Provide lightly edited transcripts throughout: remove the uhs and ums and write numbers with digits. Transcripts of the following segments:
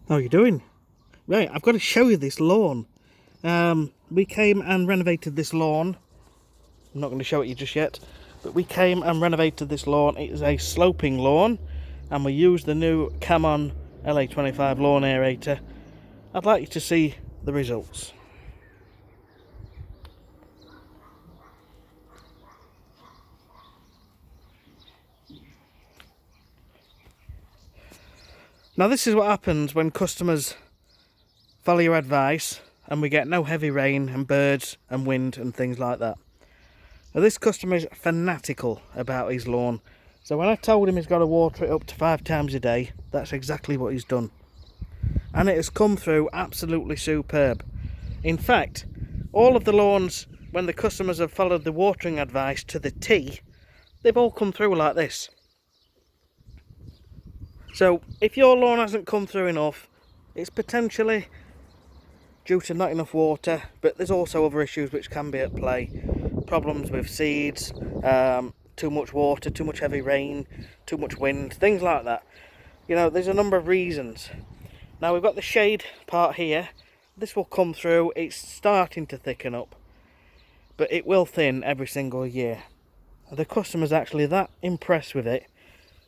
How are you doing? Right, I've got to show you this lawn. We came and renovated this lawn. I'm not going to show it you just yet, but we came and renovated this lawn. It is a sloping lawn, and we used the new Camon LA25 lawn aerator. I'd like you to see the results. Now this is what happens when customers follow your advice and we get no heavy rain and birds and wind and things like that. Now this customer is fanatical about his lawn, so when I told him he's got to water it up to 5 times a day, that's exactly what he's done, and it has come through absolutely superb. In fact, all of the lawns, when the customers have followed the watering advice to the T, they've all come through like this. So if your lawn hasn't come through enough, it's potentially due to not enough water, but there's also other issues which can be at play. Problems with seeds, too much water, too much heavy rain, too much wind, things like that. You know, there's a number of reasons. Now we've got the shade part here. This will come through. It's starting to thicken up, but it will thin every single year. The customer's actually that impressed with it,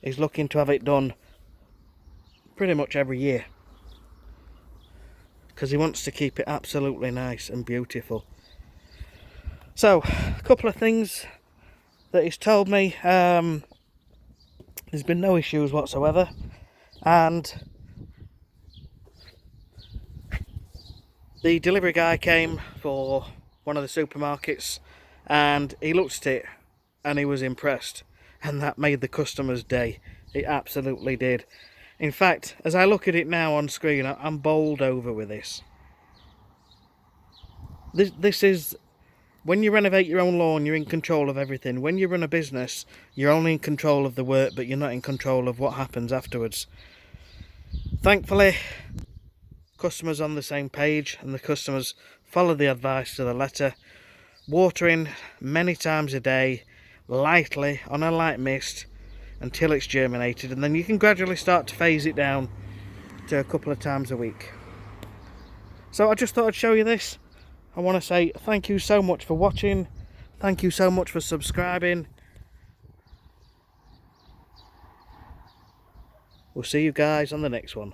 he's looking to have it done pretty much every year, because he wants to keep it absolutely nice and beautiful. So, a couple of things that he's told me. There's been no issues whatsoever, and the delivery guy came for one of the supermarkets and he looked at it and he was impressed, and that made the customer's day. It absolutely did. In fact, as I look at it now on screen, I'm bowled over with this. This is, when you renovate your own lawn, you're in control of everything. When you run a business, you're only in control of the work, but you're not in control of what happens afterwards. Thankfully, customers on the same page, and the customers follow the advice to the letter. Watering many times a day, lightly, on a light mist, until it's germinated, and then you can gradually start to phase it down to a couple of times a week. So I just thought I'd show you this. I want to say thank you so much for watching. Thank you so much for subscribing. We'll see you guys on the next one.